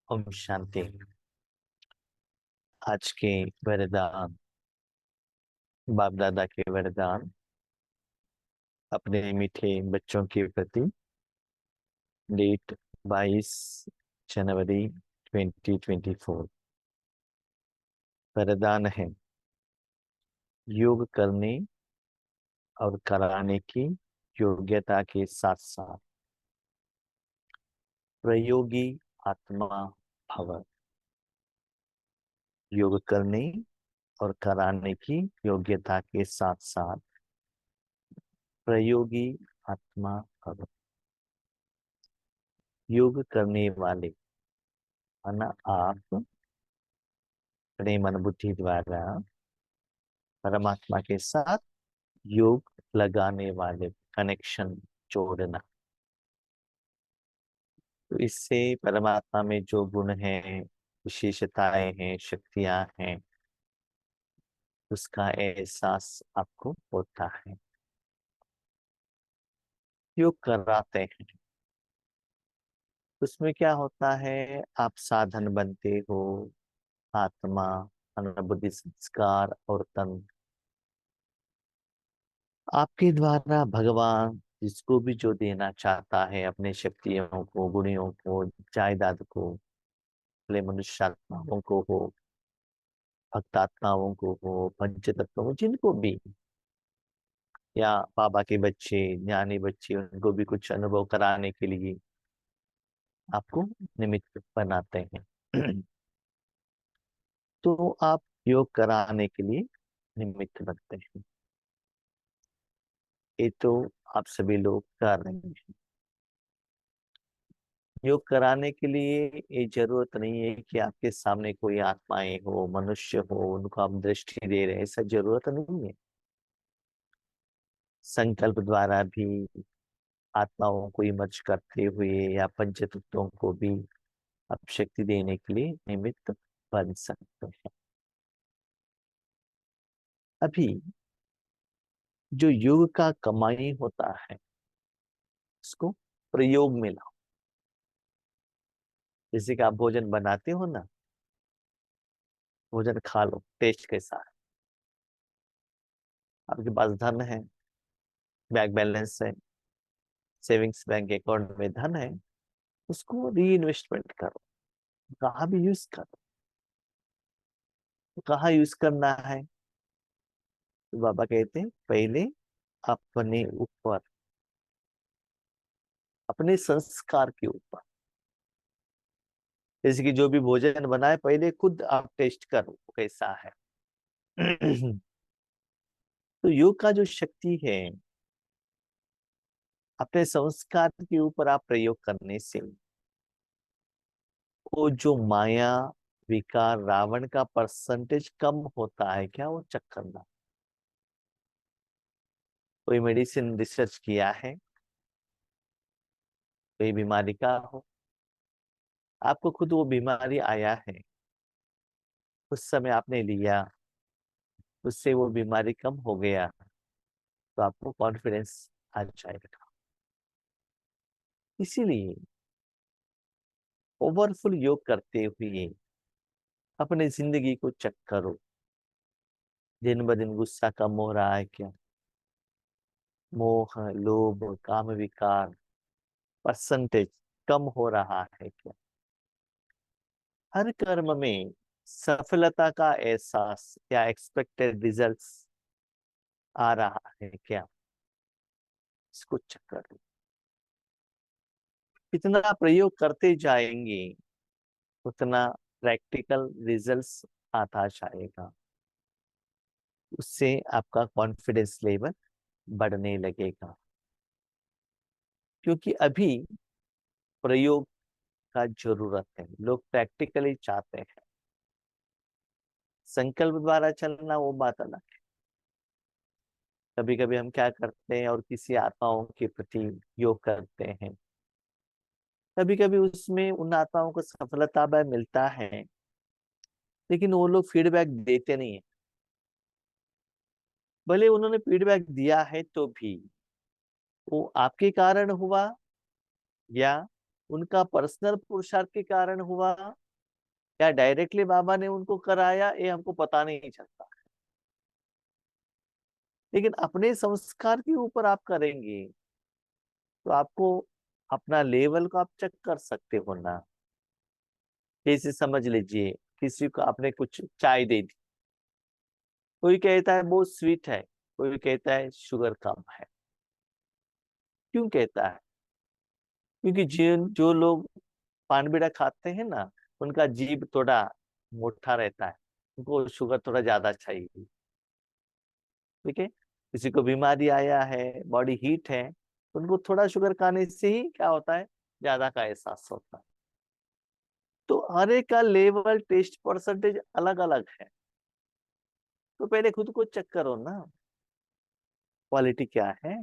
ओम शांति। आज के वरदान, बाप दादा के वरदान अपने मीठे बच्चों के प्रति। डेट 22 जनवरी 2024। वरदान है योग करने और कराने की योग्यता के साथ साथ प्रयोगी आत्मा भव। योग करने और कराने की योग्यता के साथ साथ प्रयोगी आत्मा भव। योग करने वाले है ना, आप अपने मन बुद्धि द्वारा परमात्मा के साथ योग लगाने वाले, कनेक्शन जोड़ना। तो इससे परमात्मा में जो गुण हैं, विशेषताएं हैं, शक्तियां हैं, उसका एहसास आपको होता है। योग कराते हैं उसमें क्या होता है, आप साधन बनते हो। आत्मा, बुद्धि, संस्कार और तन, आपके द्वारा भगवान जिसको भी जो देना चाहता है, अपने शक्तियों को, गुणियों को, जायदाद को, भले मनुष्यात्माओं को हो, भक्तात्माओं को हो, पंच तत्वों को, जिनको भी, या बाबा के बच्चे, ज्ञानी बच्चे, उनको भी कुछ अनुभव कराने के लिए आपको निमित्त बनाते हैं। तो आप योग कराने के लिए निमित्त बनते हैं। ये तो आप सभी लोग कर रहे हैं। योग कराने के लिए ये जरूरत नहीं है कि आपके सामने कोई आत्माएं हो, मनुष्य हो, उनको आप दृष्टि दे रहे हैं, ऐसा जरूरत नहीं है। संकल्प द्वारा भी आत्माओं को इमर्ज करते हुए या पंच तत्वों को भी आप शक्ति देने के लिए निमित्त बन सकते हैं। अभी जो योग का कमाई होता है, उसको प्रयोग में लाओ। जैसे कि आप भोजन बनाते हो ना, भोजन खा लो, टेस्ट कैसा है। आपके पास धन है, बैंक बैलेंस है, सेविंग्स बैंक अकाउंट में धन है, उसको री इन्वेस्टमेंट करो। कहाँ भी यूज करो। तो कहाँ यूज करना है, तो बाबा कहते हैं पहले अपने ऊपर, अपने संस्कार के ऊपर। जैसे कि जो भी भोजन बनाए, पहले खुद आप टेस्ट करो कैसा है। तो योग का जो शक्ति है, अपने संस्कार के ऊपर आप प्रयोग करने से वो जो माया, विकार, रावण का परसेंटेज कम होता है। क्या वो चेक करना। कोई मेडिसिन रिसर्च किया है, कोई बीमारी का हो, आपको खुद वो बीमारी आया है, उस समय आपने लिया, उससे वो बीमारी कम हो गया, तो आपको कॉन्फिडेंस आ जाएगा। इसीलिए ओवरफुल योग करते हुए अपने जिंदगी को चेक करो। दिन ब दिन गुस्सा कम हो रहा है क्या? मोह, लोभ, काम विकार परसेंटेज कम हो रहा है क्या? हर कर्म में सफलता का एहसास या एक्सपेक्टेड रिजल्ट्स आ रहा है क्या? इसको चेक करो। जितना प्रयोग करते जाएंगे उतना प्रैक्टिकल रिजल्ट्स आता जाएगा। उससे आपका कॉन्फिडेंस लेवल बढ़ने लगेगा। क्योंकि अभी प्रयोग का जरूरत है, लोग प्रैक्टिकली चाहते हैं। संकल्प द्वारा चलना वो बात अलग है। कभी कभी हम क्या करते हैं और किसी आत्माओं के प्रति योग करते हैं, कभी कभी उसमें उन आत्माओं को सफलता भी मिलता है, लेकिन वो लोग फीडबैक देते नहीं है। भले उन्होंने फीडबैक दिया है तो भी वो आपके कारण हुआ या उनका पर्सनल पुरुषार्थ के कारण हुआ या डायरेक्टली बाबा ने उनको कराया, ये हमको पता नहीं चलता। लेकिन अपने संस्कार के ऊपर आप करेंगे तो आपको अपना लेवल को आप चेक कर सकते हो ना। जैसे समझ लीजिए किसी को आपने कुछ चाय दे दी, कोई कहता है बहुत स्वीट है, कोई कहता है शुगर कम है। क्यों कहता है? क्योंकि जो लोग पान बीड़ा खाते हैं ना, उनका जीभ थोड़ा मोटा रहता है, उनको शुगर थोड़ा ज्यादा चाहिए। ठीक है, किसी को बीमारी आया है, बॉडी हीट है, तो उनको थोड़ा शुगर खाने से ही क्या होता है, ज्यादा का एहसास होता है। तो हर एक का लेवल टेस्ट परसेंटेज अलग अलग है। तो पहले खुद को चेक करो ना, क्वालिटी क्या है।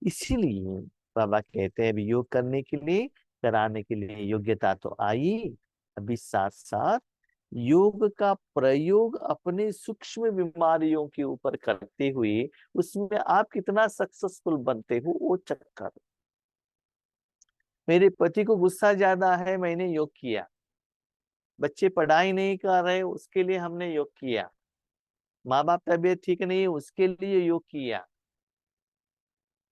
इसीलिए बाबा कहते हैं अभी योग करने के लिए, कराने के लिए योग्यता तो आई, अभी साथ साथ योग का प्रयोग अपने सूक्ष्म बीमारियों के ऊपर करते हुए उसमें आप कितना सक्सेसफुल बनते हो वो चेक करो। मेरे पति को गुस्सा ज्यादा है, मैंने योग किया। बच्चे पढ़ाई नहीं कर रहे, उसके लिए हमने योग किया। माँ बाप तबीयत ठीक नहीं है, उसके लिए योग किया।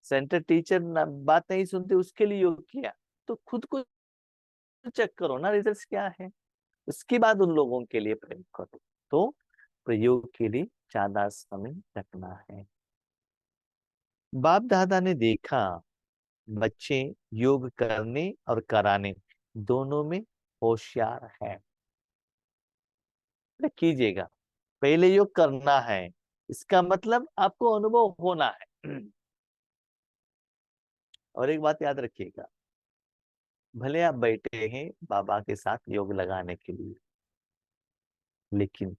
सेंटर टीचर बात नहीं सुनते, उसके लिए योग किया। तो खुद को चेक करो ना, रिजल्ट क्या है, उसके बाद उन लोगों के लिए प्रयोग करो। तो प्रयोग के लिए ज्यादा समय रखना है। बाप दादा ने देखा बच्चे योग करने और कराने दोनों में होशियार है। कीजिएगा, पहले योग करना है, इसका मतलब आपको अनुभव होना है। और एक बात याद रखिएगा, भले आप बैठे हैं बाबा के साथ योग लगाने के लिए, लेकिन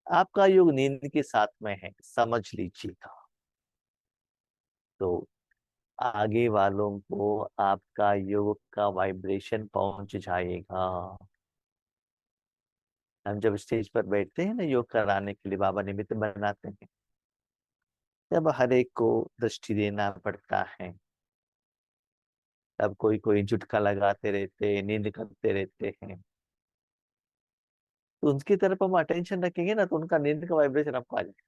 आपका योग नींद के साथ में है, समझ लीजिएगा। तो आगे वालों को आपका योग का वाइब्रेशन पहुंच जाएगा। हम जब स्टेज पर बैठते हैं ना योग कराने के लिए, बाबा निमित्त बनाते हैं, तब हर एक को दृष्टि देना पड़ता है। तब कोई कोई झुटका लगाते रहते हैं, नींद करते रहते हैं। तो उनकी तरफ हम अटेंशन रखेंगे ना, तो उनका नींद का वाइब्रेशन आपको आ जाएगा।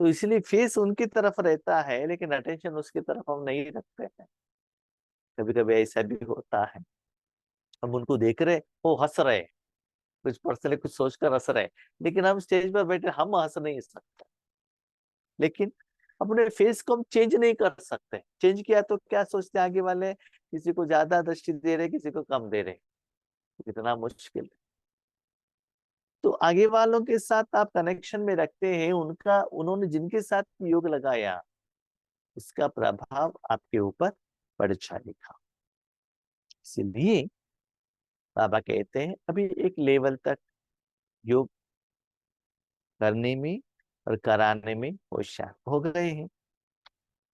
तो इसलिए फेस उनकी तरफ रहता है, लेकिन अटेंशन उसकी तरफ हम नहीं रखते हैं। कभी कभी ऐसा भी होता है, हम उनको देख रहे, वो हंस रहे, कुछ पर्सनली कुछ सोचकर हंस रहे, लेकिन हम स्टेज पर बैठे हम हंस नहीं सकते। लेकिन अपने फेस को हम चेंज नहीं कर सकते। चेंज किया तो क्या सोचते हैं आगे वाले, किसी को ज्यादा दृष्टि दे रहे, किसी को कम दे रहे, कितना मुश्किल है। तो आगे वालों के साथ आप कनेक्शन में रखते हैं, उनका उन्होंने जिनके साथ योग लगाया उसका प्रभाव आपके ऊपर पड़ जाएगा। इसलिए बाबा कहते हैं अभी एक लेवल तक योग करने में और कराने में होशियार हो गए हैं।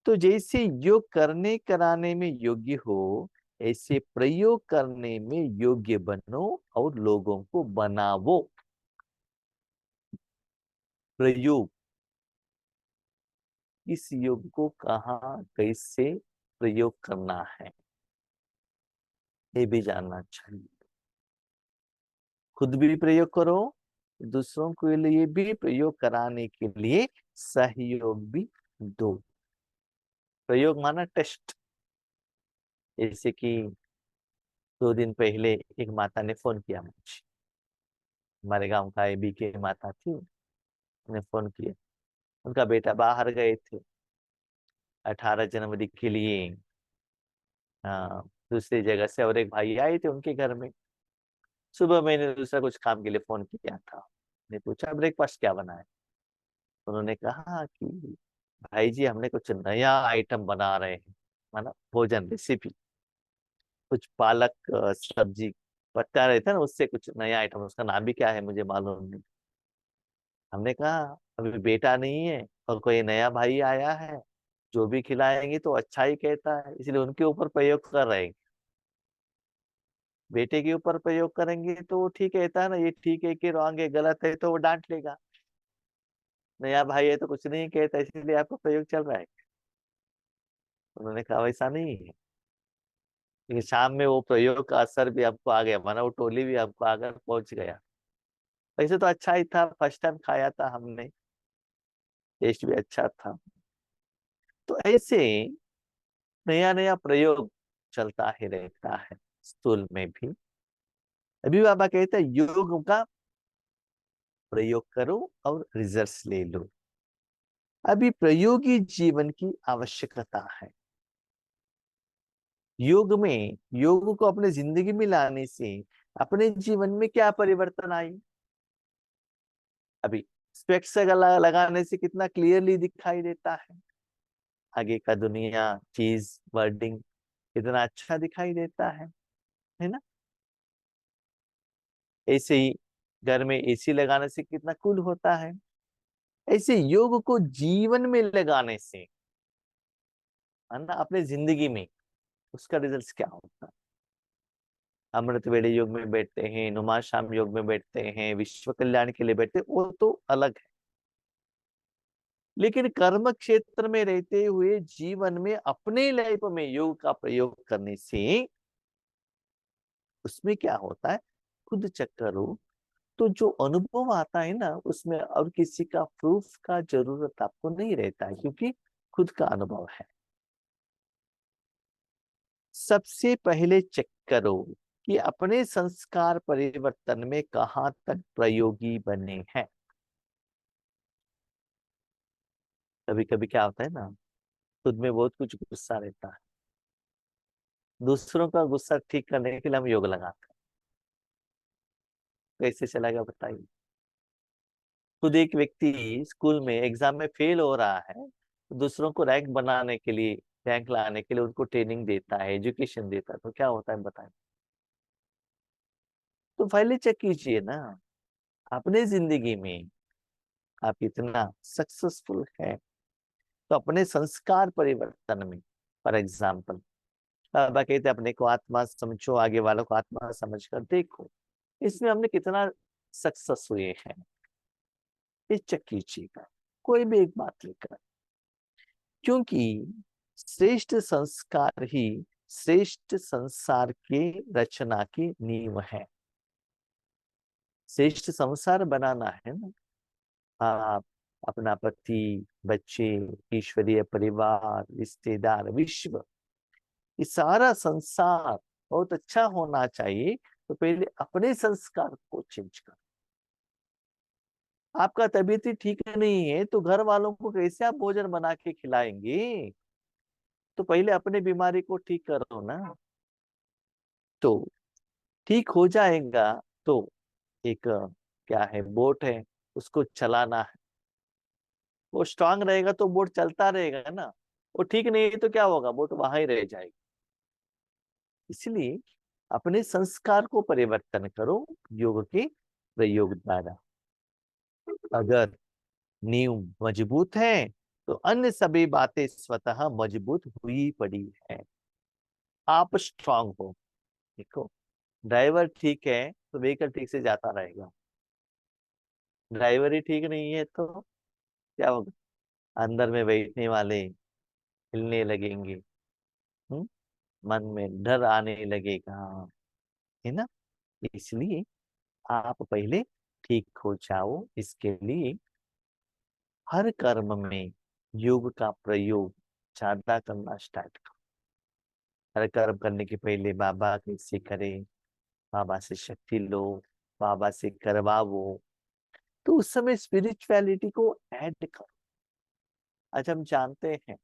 तो जैसे योग करने कराने में योग्य हो, ऐसे प्रयोग करने में योग्य बनो और लोगों को बनावो। प्रयोग, इस योग को कहाँ कैसे प्रयोग करना है ये भी जानना चाहिए। खुद भी प्रयोग करो, दूसरों के लिए भी प्रयोग कराने के लिए सहयोग भी दो। प्रयोग माना टेस्ट। जैसे कि 2 दिन पहले एक माता ने फोन किया मुझे, हमारे गांव का एबी के माता थी, उन्हें फोन किया। उनका बेटा बाहर गए थे 18 जनवरी के लिए, हाँ, दूसरी जगह से, और एक भाई आए थे उनके घर में। सुबह मैंने दूसरा कुछ काम के लिए फोन किया था, ने पूछा ब्रेकफास्ट क्या बना है। उन्होंने कहा कि भाई जी हमने कुछ नया आइटम बना रहे हैं, माना भोजन रेसिपी, कुछ पालक सब्जी बता रहे थे ना, उससे कुछ नया आइटम, उसका नाम भी क्या है मुझे मालूम नहीं। हमने कहा अभी बेटा नहीं है और कोई नया भाई आया है, जो भी खिलाएंगे तो अच्छा ही कहता है, इसलिए उनके ऊपर प्रयोग कर रहे हैं। बेटे के ऊपर प्रयोग करेंगे तो वो ठीक कहता है ना, ये ठीक है कि रॉन्ग है, गलत है, तो वो डांट लेगा। नया भाई है तो कुछ नहीं कहता, इसलिए आपका प्रयोग चल रहा है। उन्होंने कहा वैसा नहीं है, लेकिन शाम में वो प्रयोग का असर भी हमको आ गया, माना वो टोली भी हमको आकर पहुंच गया। वैसे तो अच्छा ही था, फर्स्ट टाइम खाया था हमने, टेस्ट भी अच्छा था। तो ऐसे नया नया प्रयोग चलता ही रहता है स्कूल में भी। अभी बाबा कहते हैं योग का प्रयोग करो और रिजल्ट्स ले लो। अभी प्रयोगी जीवन की आवश्यकता है। योग को अपने जिंदगी में लाने से अपने जीवन में क्या परिवर्तन आई। अभी स्पेक्स लगाने से कितना क्लियरली दिखाई देता है, आगे का दुनिया, चीज, वर्डिंग कितना अच्छा दिखाई देता है ना। ऐसे ही घर में एसी लगाने से कितना कूल होता है। ऐसे योग को जीवन में लगाने से, है ना, अपने जिंदगी में उसका रिजल्ट क्या होता है। अमृत वेले योग में बैठते हैं, नुमा शाम योग में बैठते हैं, विश्व कल्याण के लिए बैठते हैं, वो तो अलग है। लेकिन कर्म क्षेत्र में रहते हुए जीवन में अपने लाइफ में योग का प्रयोग करने से उसमें क्या होता है, खुद चेक करो तो जो अनुभव आता है ना, उसमें और किसी का प्रूफ का जरूरत आपको नहीं रहता है, क्योंकि खुद का अनुभव है। सबसे पहले चेक करो कि अपने संस्कार परिवर्तन में कहाँ तक प्रयोगी बने हैं। कभी कभी क्या होता है ना, खुद में बहुत कुछ गुस्सा रहता है, दूसरों का गुस्सा ठीक करने के लिए हम योग लगाते हैं। कैसे चलेगा बताइए। खुद एक व्यक्ति स्कूल में एग्जाम में फेल हो रहा है, दूसरों को रैंक बनाने के लिए, रैंक लाने के लिए उनको ट्रेनिंग देता है, एजुकेशन देता है, तो क्या होता है बताएं। तो पहले चेक कीजिए ना, अपने जिंदगी में आप इतना सक्सेसफुल है तो अपने संस्कार परिवर्तन में, फॉर एग्जाम्पल बाबा कहते हैं अपने को आत्मा समझो, आगे वालों को आत्मा समझकर देखो, इसमें हमने कितना सक्सेस हुए हैं, ये चेक कीजिएगा कोई भी एक बात लेकर। क्योंकि श्रेष्ठ संस्कार ही श्रेष्ठ संसार के रचना की नींव है। श्रेष्ठ संसार बनाना है ना, आप, अपना पति, बच्चे, ईश्वरीय परिवार, रिश्तेदार, विश्व, ये सारा संसार बहुत अच्छा होना चाहिए। तो पहले अपने संस्कार को चेंज करो। आपका तबीयत ही ठीक नहीं है तो घर वालों को कैसे आप भोजन बना के खिलाएंगे। तो पहले अपने बीमारी को ठीक करो ना, तो ठीक हो जाएगा। तो एक क्या है, बोट है, उसको चलाना है, वो स्ट्रांग रहेगा तो बोट चलता रहेगा ना। वो ठीक नहीं है तो क्या होगा, बोट वहां ही रह जाएगी। इसलिए अपने संस्कार को परिवर्तन करो योग के प्रयोग द्वारा। अगर नींव मजबूत है तो अन्य सभी बातें स्वतः मजबूत हुई पड़ी है। आप स्ट्रांग हो। देखो, ड्राइवर ठीक है तो व्हीकल ठीक से जाता रहेगा, ड्राइवर ही ठीक नहीं है तो क्या होगा, अंदर में बैठने वाले हिलने लगेंगे, हम्म, मन में डर आने लगेगा, है ना। इसलिए आप पहले ठीक हो जाओ। इसके लिए हर कर्म में योग का प्रयोग ज्यादा करना स्टार्ट करो। हर कर्म करने के पहले बाबा कैसे करें, बाबा से शक्ति लो, बाबा से करवाओ, तो उस समय स्पिरिचुअलिटी को ऐड करो। आज हम जानते हैं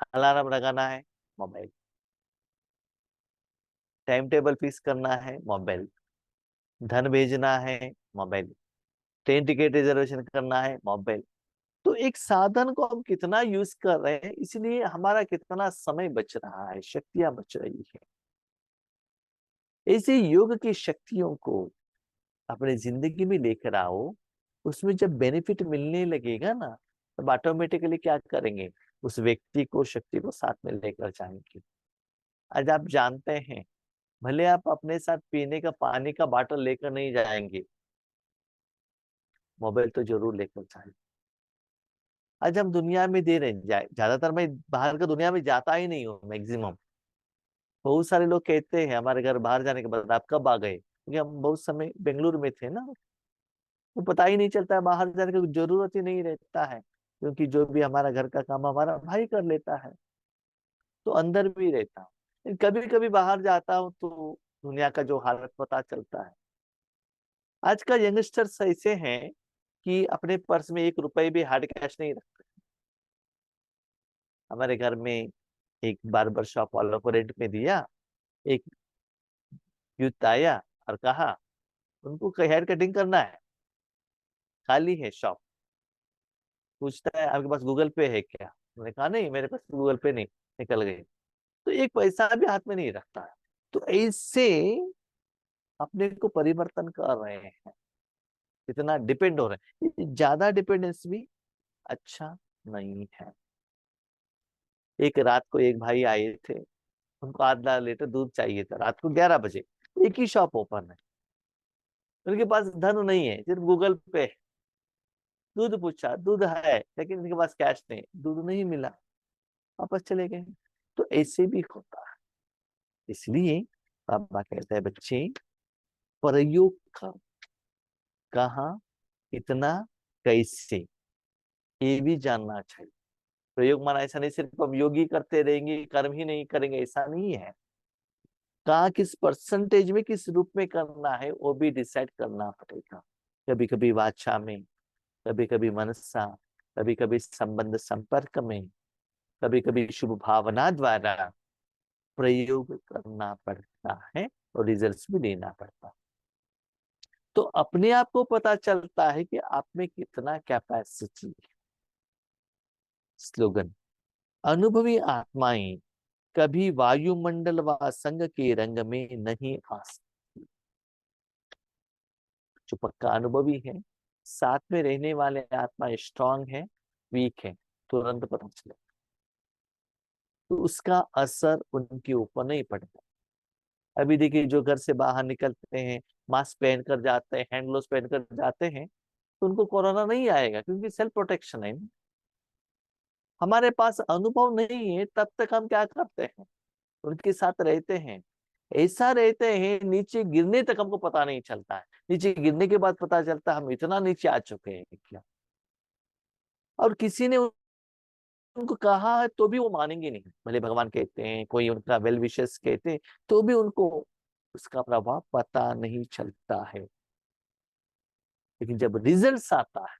अलार्म लगाना है, मोबाइल, टाइम टेबल फिक्स करना है, मोबाइल, धन भेजना है, मोबाइल, ट्रेन टिकट रिजर्वेशन करना है, मोबाइल। तो एक साधन को हम कितना यूज कर रहे हैं, इसलिए हमारा कितना समय बच रहा है, शक्तियां बच रही है। ऐसे योग की शक्तियों को अपने जिंदगी में लेकर आओ। उसमें जब बेनिफिट मिलने लगेगा ना, तब ऑटोमेटिकली क्या करेंगे, उस व्यक्ति को, शक्ति को साथ में लेकर जाएंगे। आज आप जानते हैं, भले आप अपने साथ पीने का पानी का बाटल लेकर नहीं जाएंगे, मोबाइल तो जरूर लेकर जाएंगे। आज हम दुनिया में दे रहे हैं, ज्यादातर मैं बाहर का दुनिया में जाता ही नहीं हूँ मैक्सिमम, बहुत सारे लोग कहते हैं हमारे घर बाहर जाने के बाद आप कब आ गए, क्योंकि हम बहुत समय बेंगलुरु में थे ना, तो पता ही नहीं चलता है, बाहर जाने की जरूरत ही नहीं रहता है, क्योंकि जो भी हमारा घर का काम हमारा भाई कर लेता है, तो अंदर भी रहता हूँ। कभी कभी बाहर जाता हूँ तो दुनिया का जो हालत पता चलता है। आज का यंगस्टर्स ऐसे हैं कि अपने पर्स में 1 रुपए भी हार्ड कैश नहीं रखते। हमारे घर में एक बार्बर शॉप वालों को रेंट में दिया, एक यूथ आया और कहा उनको हेयर कटिंग करना है, खाली है शॉप, पूछता है आपके पास गूगल पे है क्या, मैंने कहा नहीं मेरे पास गूगल पे नहीं, निकल गई। तो एक पैसा भी हाथ में नहीं रखता है। तो ऐसे अपने को परिवर्तन कर रहे हैं, इतना डिपेंड हो रहे हैं, ज्यादा डिपेंडेंस भी अच्छा नहीं है। एक रात को एक भाई आए थे, उनको आधा लीटर दूध चाहिए था, रात को 11 बजे, एक ही शॉप ओपन है, उनके पास धन नहीं है, सिर्फ गूगल पे है। दूध पूछा, दूध है लेकिन उनके पास कैश नहीं, दूध नहीं मिला, वापस चले गए। तो ऐसे भी होता है। इसलिए पापा कहते हैं बच्चे प्रयोग कर, कहाँ, कितना, कैसे, ये भी जानना चाहिए। प्रयोग माना ऐसा नहीं सिर्फ हम योगी करते रहेंगे कर्म ही नहीं करेंगे, ऐसा नहीं है। कहाँ किस परसेंटेज में किस रूप में करना है वो भी डिसाइड करना पड़ेगा। कभी कभी वाचा में, कभी कभी मनसा, कभी कभी संबंध संपर्क में, कभी कभी शुभ भावना द्वारा प्रयोग करना पड़ता है और रिजल्ट्स भी लेना पड़ता है। तो अपने आप को पता चलता है कि आप में कितना कैपेसिटी है। स्लोगन, अनुभवी आत्माएं कभी वायुमंडल व संग के रंग में नहीं आ सकती। जो पक्का अनुभवी है, साथ में रहने वाले आत्मा स्ट्रांग है, वीक है, तुरंत पता चले, तो उसका असर उनके ऊपर नहीं पड़ता। अभी देखिए जो घर से बाहर निकलते हैं, मास्क पहनकर जाते हैं, हैंड ग्लोव्स पहनकर जाते हैं, तो उनको कोरोना नहीं आएगा, क्योंकि सेल्फ प्रोटेक्शन है ना। हमारे पास अनुभव नहीं है तब तक हम क्या करते हैं, उनके साथ रहते हैं, ऐसा रहते हैं, नीचे गिरने तक हमको पता नहीं चलता है, नीचे गिरने के बाद पता चलता है हम इतना नीचे आ चुके हैं क्या। और किसी ने उनको कहा है तो भी वो मानेंगे नहीं, भले भगवान कहते हैं, कोई उनका वेल विशेस कहते हैं, तो भी उनको उसका प्रभाव पता नहीं चलता है। लेकिन जब रिजल्ट्स आता है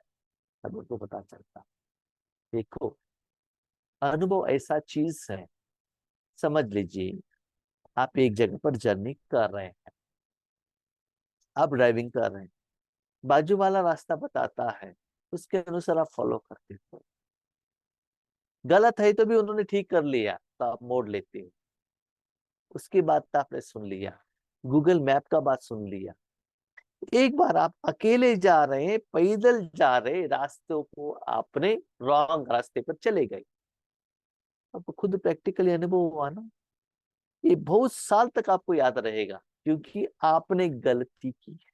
तब उनको पता चलता है। देखो, अनुभव ऐसा चीज है, समझ लीजिए आप एक जगह पर जर्नी कर रहे हैं, आप ड्राइविंग कर रहे हैं, बाजू वाला रास्ता बताता है, उसके अनुसार आप फॉलो करते हो, गलत है तो भी उन्होंने ठीक कर लिया तो आप मोड़ लेते हो, उसकी बात तो आपने सुन लिया, गूगल मैप का बात सुन लिया। एक बार आप अकेले जा रहे हैं, पैदल जा रहे रास्तों को आपने रॉन्ग रास्ते पर चले गए, आपको खुद प्रैक्टिकली अनुभव हुआ ना, ये बहुत साल तक आपको याद रहेगा, क्योंकि आपने गलती की है,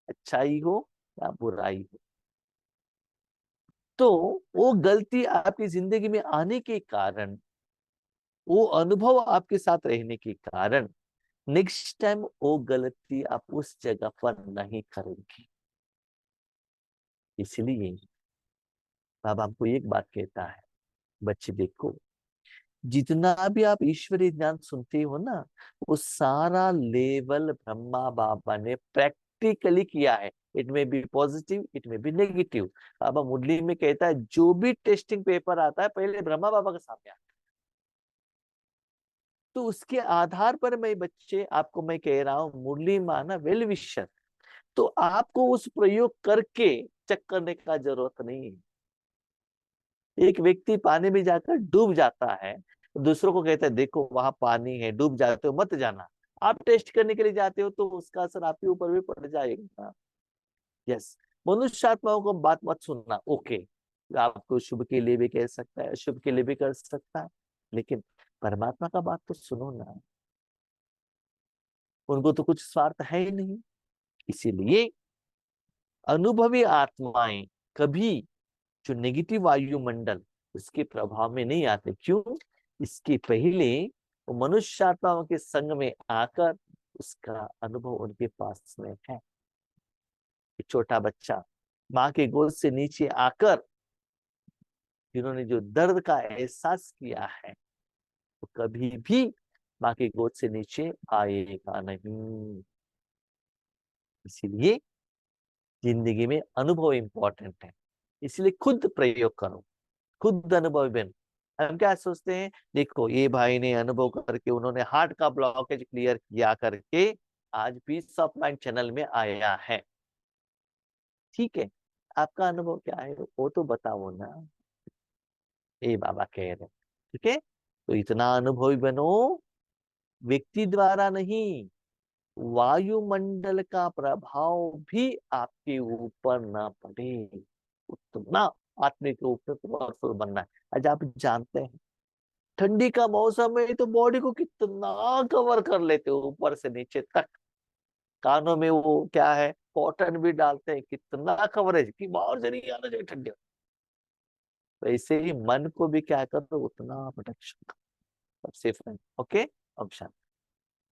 अच्छाई हो या बुराई हो। तो वो गलती आपकी जिंदगी में आने के कारण, वो अनुभव आपके साथ रहने के कारण, नेक्स्ट टाइम वो गलती आप उस जगह पर नहीं करेंगे। इसलिए बाबा हमको एक बात कहता है, बच्चे देखो, जितना भी आप ईश्वरीय ज्ञान सुनते हो ना, वो सारा लेवल ब्रह्मा बाबा ने प्रैक्टिकली किया है। इट में बी पॉजिटिव, इट में बी नेगेटिव। बाबा मुरली में कहता है जो भी टेस्टिंग पेपर आता है पहले ब्रह्मा बाबा के सामने आता है। तो उसके आधार पर मैं बच्चे आपको मैं कह रहा हूँ, मुरली माना वेल विशर, तो आपको उस प्रयोग करके चेक करने का जरूरत नहीं है। एक व्यक्ति पानी में जाकर डूब जाता है, दूसरों को कहता है देखो वहां पानी है, डूब जाते हो मत जाना, आप टेस्ट करने के लिए जाते हो तो उसका असर आपके ऊपर भी पड़ जाएगा। यस, मनुष्य आत्माओं को बात मत सुनना, ओके, आपको शुभ के लिए भी कह सकता है, अशुभ के लिए भी कर सकता है, लेकिन परमात्मा का बात तो सुनो ना, उनको तो कुछ स्वार्थ है ही नहीं। इसीलिए अनुभवी आत्माएं कभी जो नेगेटिव वायुमंडल उसके प्रभाव में नहीं आते। क्यों? इसके पहले वो मनुष्य आत्माओं के संग में आकर उसका अनुभव उनके पास में है। एक छोटा बच्चा माँ के गोद से नीचे आकर जिन्होंने जो दर्द का एहसास किया है वो कभी भी माँ के गोद से नीचे आएगा नहीं। इसीलिए जिंदगी में अनुभव इंपॉर्टेंट है, इसलिए खुद प्रयोग करो, खुद अनुभव बन। हम क्या सोचते हैं, देखो ये भाई ने अनुभव करके उन्होंने हार्ट का ब्लॉकेज क्लियर किया करके आज पीस ऑफ माइंड चैनल में आया है। ठीक है, आपका अनुभव क्या है वो तो बताओ ना, ये बाबा कह रहे हैं। ठीक है, तो इतना अनुभवी बनो, व्यक्ति द्वारा नहीं, वायुमंडल का प्रभाव भी आपके ऊपर ना पड़े, उतना आत्मिक रूप में पावरफुल बनना है। आज आप जानते हैं ठंडी का मौसम है तो बॉडी को कितना कवर कर लेते हो ऊपर से नीचे तक, कानों में वो क्या है कॉटन भी डालते हैं, कितना कवरेज कि बाहर से नहीं आना चाहिए ठंडी। वैसे ही मन को भी क्या करो उतना प्रोटेक्शन, सबसे फ्रेंड। ओके, अब शांति।